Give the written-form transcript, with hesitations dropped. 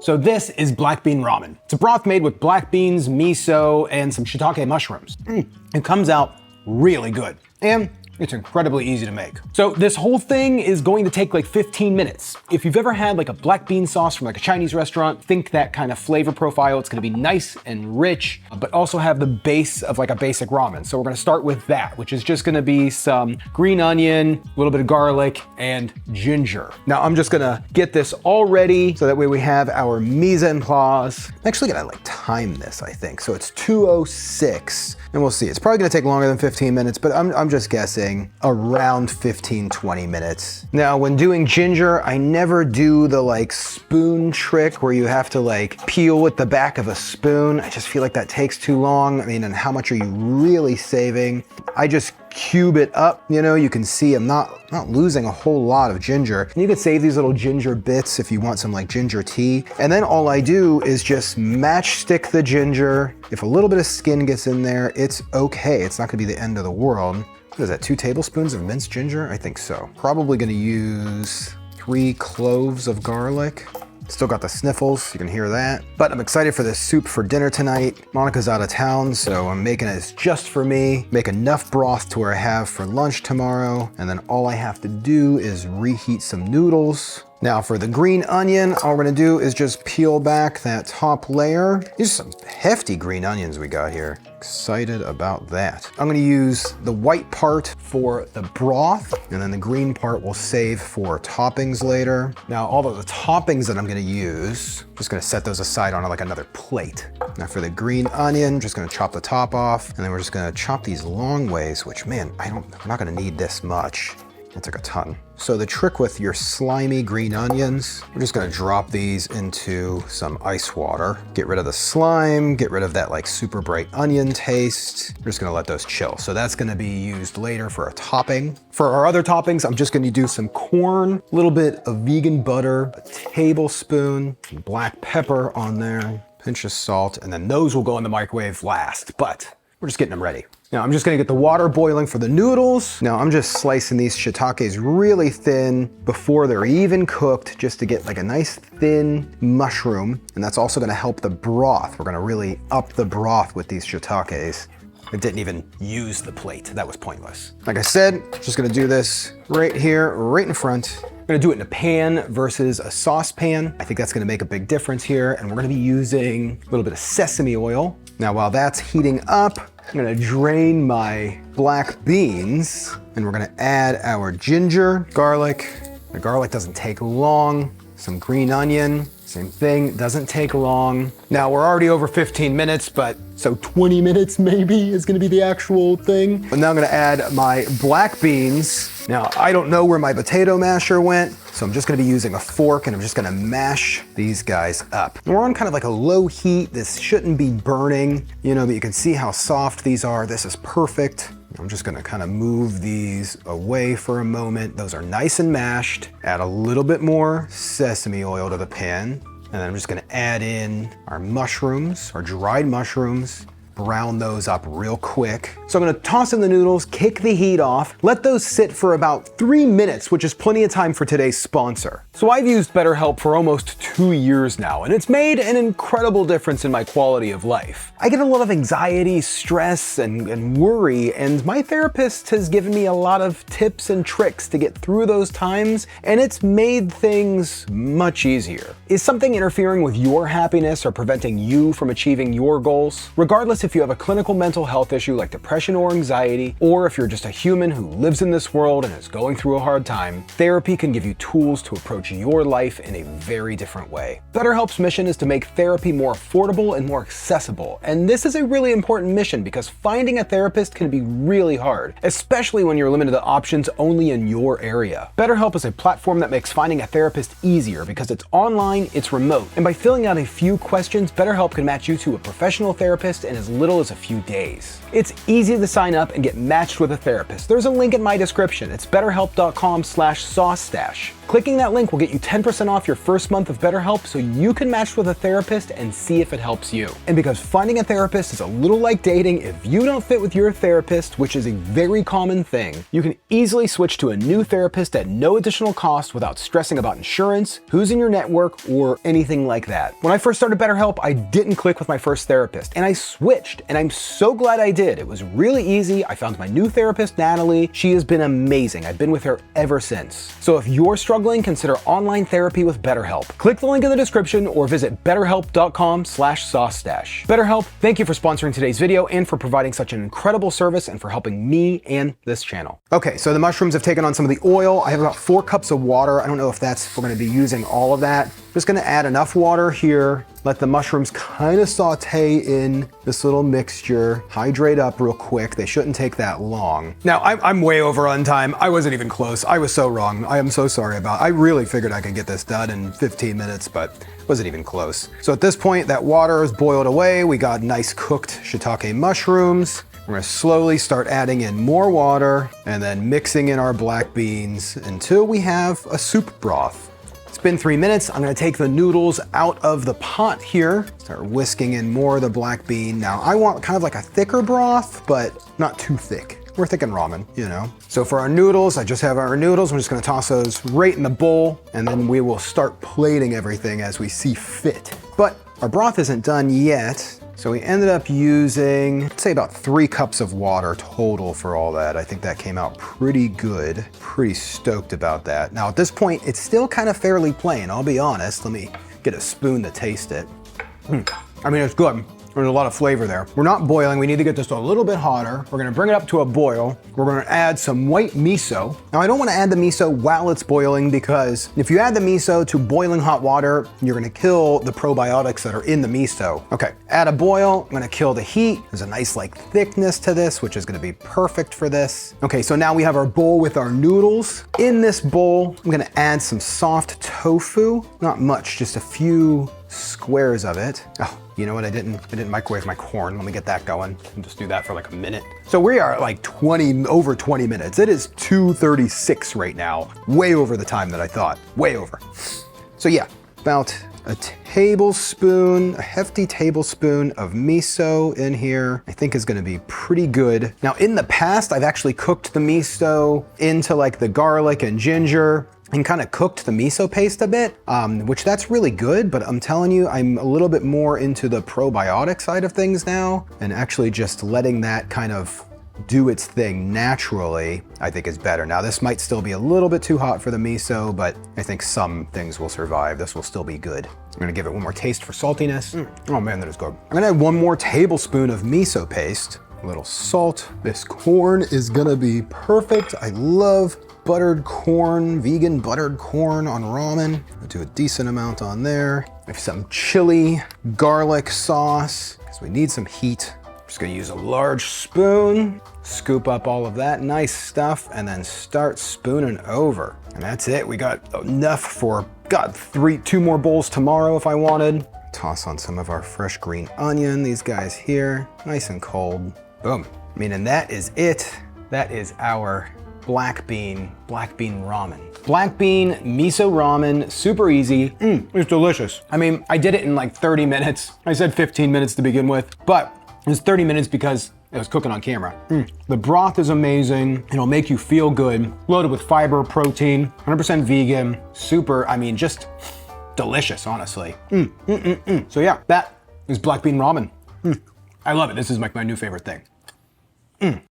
So this is black bean ramen. It's a broth made with black beans, miso, and some shiitake mushrooms. It comes out really good. And it's incredibly easy to make. So this whole thing is going to take like 15 minutes. If you've ever had like a black bean sauce from like a Chinese restaurant, think that kind of flavor profile. It's gonna be nice and rich, but also have the base of like a basic ramen. So we're gonna start with that, which is just gonna be some green onion, a little bit of garlic, and ginger. Now I'm just gonna get this all ready so that way we have our mise en place. I'm actually gonna like time this, I think. So it's 2:06, and we'll see. It's probably gonna take longer than 15 minutes, but I'm just guessing around 15-20 minutes. Now, when doing ginger, I never do the like spoon trick where you have to like peel with the back of a spoon. I just feel like that takes too long. I mean, and how much are you really saving? I just cube it up. You know, you can see I'm not losing a whole lot of ginger. And you can save these little ginger bits if you want some like ginger tea. And then all I do is just matchstick the ginger. If a little bit of skin gets in there, it's okay. It's not gonna be the end of the world. What is that, 2 tablespoons of minced ginger? I think so. Probably gonna use 3 cloves of garlic. Still got the sniffles, you can hear that. But I'm excited for this soup for dinner tonight. Monica's out of town, so I'm making it just for me. Make enough broth to where I have for lunch tomorrow. And then all I have to do is reheat some noodles. Now for the green onion, all we're gonna do is just peel back that top layer. These are some hefty green onions we got here. Excited about that. I'm gonna use the white part for the broth, and then the green part we'll save for toppings later. Now all of the toppings that I'm gonna use, just gonna set those aside on like another plate. Now for the green onion, just gonna chop the top off, and then we're just gonna chop these long ways, which man, we're not gonna need this much. That's like a ton. So the trick with your slimy green onions, we're just gonna drop these into some ice water. Get rid of the slime, get rid of that like super bright onion taste. We're just gonna let those chill. So that's gonna be used later for a topping. For our other toppings, I'm just gonna do some corn, a little bit of vegan butter, a tablespoon, some black pepper on there, pinch of salt, and then those will go in the microwave last, but we're just getting them ready. Now I'm just gonna get the water boiling for the noodles. Now I'm just slicing these shiitakes really thin before they're even cooked, just to get like a nice thin mushroom. And that's also gonna help the broth. We're gonna really up the broth with these shiitakes. I didn't even use the plate. That was pointless. Like I said, just gonna do this right here, right in front. I'm gonna do it in a pan versus a saucepan. I think that's gonna make a big difference here. And we're gonna be using a little bit of sesame oil. Now while that's heating up, I'm gonna drain my black beans, and we're gonna add our ginger, garlic. The garlic doesn't take long. Some green onion, same thing, doesn't take long. Now we're already over 15 minutes, but so 20 minutes maybe is gonna be the actual thing. But now I'm gonna add my black beans. Now I don't know where my potato masher went, so I'm just gonna be using a fork, and I'm just gonna mash these guys up. And we're on kind of like a low heat. This shouldn't be burning, you know, but you can see how soft these are. This is perfect. I'm just gonna kind of move these away for a moment. Those are nice and mashed. Add a little bit more sesame oil to the pan. And then I'm just gonna add in our mushrooms, our dried mushrooms. Brown those up real quick. So I'm gonna toss in the noodles, kick the heat off, let those sit for about 3 minutes, which is plenty of time for today's sponsor. So I've used BetterHelp for almost 2 years now, and it's made an incredible difference in my quality of life. I get a lot of anxiety, stress, and worry, and my therapist has given me a lot of tips and tricks to get through those times, and it's made things much easier. Is something interfering with your happiness or preventing you from achieving your goals? Regardless if you have a clinical mental health issue like depression or anxiety, or if you're just a human who lives in this world and is going through a hard time, therapy can give you tools to approach your life in a very different way. BetterHelp's mission is to make therapy more affordable and more accessible, and this is a really important mission because finding a therapist can be really hard, especially when you're limited to options only in your area. BetterHelp is a platform that makes finding a therapist easier because it's online, it's remote, and by filling out a few questions, BetterHelp can match you to a professional therapist in as little as a few days. It's easy to sign up and get matched with a therapist. There's a link in my description. It's betterhelp.com/Saucestache. Clicking that link will get you 10% off your first month of BetterHelp so you can match with a therapist and see if it helps you. And because finding a therapist is a little like dating, if you don't fit with your therapist, which is a very common thing, you can easily switch to a new therapist at no additional cost without stressing about insurance, who's in your network, or anything like that. When I first started BetterHelp, I didn't click with my first therapist, and I switched, and I'm so glad I did. It was really easy. I found my new therapist, Natalie. She has been amazing. I've been with her ever since. So if you're struggling, consider online therapy with BetterHelp. Click the link in the description or visit betterhelp.com/Saucestache. BetterHelp, thank you for sponsoring today's video and for providing such an incredible service and for helping me and this channel. Okay, so the mushrooms have taken on some of the oil. I have about 4 cups of water. I don't know if we're gonna be using all of that. Just gonna add enough water here, let the mushrooms kind of saute in this little mixture, hydrate up real quick. They shouldn't take that long. Now, I'm way over on time. I wasn't even close. I was so wrong. I am so sorry about it. I really figured I could get this done in 15 minutes, but wasn't even close. So at this point, that water is boiled away. We got nice cooked shiitake mushrooms. We're gonna slowly start adding in more water and then mixing in our black beans until we have a soup broth. It's been 3 minutes. I'm gonna take the noodles out of the pot here, start whisking in more of the black bean. Now I want kind of like a thicker broth, but not too thick. We're thinking ramen, you know? So for our noodles, I just have our noodles. I'm just gonna toss those right in the bowl, and then we will start plating everything as we see fit. But our broth isn't done yet. So we ended up using, I'd say about 3 cups of water total for all that. I think that came out pretty good. Pretty stoked about that. Now at this point, it's still kind of fairly plain, I'll be honest. Let me get a spoon to taste it. I mean, it's good. There's a lot of flavor there. We're not boiling. We need to get this a little bit hotter. We're gonna bring it up to a boil. We're gonna add some white miso. Now, I don't wanna add the miso while it's boiling because if you add the miso to boiling hot water, you're gonna kill the probiotics that are in the miso. Okay, add a boil. I'm gonna kill the heat. There's a nice like thickness to this, which is gonna be perfect for this. Okay, so now we have our bowl with our noodles. In this bowl, I'm gonna add some soft tofu. Not much, just a few squares of it. Oh, you know what? I didn't microwave my corn. Let me get that going and just do that for like a minute. So we are at like over 20 minutes. It is 2:36 right now. Way over the time that I thought, way over. So yeah, about a hefty tablespoon of miso in here, I think is gonna be pretty good. Now in the past, I've actually cooked the miso into like the garlic and ginger and kind of cooked the miso paste a bit, which that's really good, but I'm telling you, I'm a little bit more into the probiotic side of things now, and actually just letting that kind of do its thing naturally, I think is better. Now this might still be a little bit too hot for the miso, but I think some things will survive. This will still be good. I'm gonna give it one more taste for saltiness. Oh man, that is good. I'm gonna add 1 more tablespoon of miso paste, a little salt. This corn is gonna be perfect. I love buttered corn, vegan buttered corn on ramen. I'll do a decent amount on there. I have some chili, garlic sauce, because we need some heat. I'm just gonna use a large spoon, scoop up all of that nice stuff, and then start spooning over. And that's it. We got enough for, 2 more bowls tomorrow if I wanted. Toss on some of our fresh green onion, these guys here, nice and cold. Boom. I mean, and that is it. That is our black bean ramen. Black bean miso ramen, super easy. It's delicious. I mean, I did it in like 30 minutes. I said 15 minutes to begin with, but it was 30 minutes because it was cooking on camera. The broth is amazing. It'll make you feel good. Loaded with fiber, protein, 100% vegan, super, I mean, just delicious, honestly. So yeah, that is black bean ramen. I love it. This is like my new favorite thing.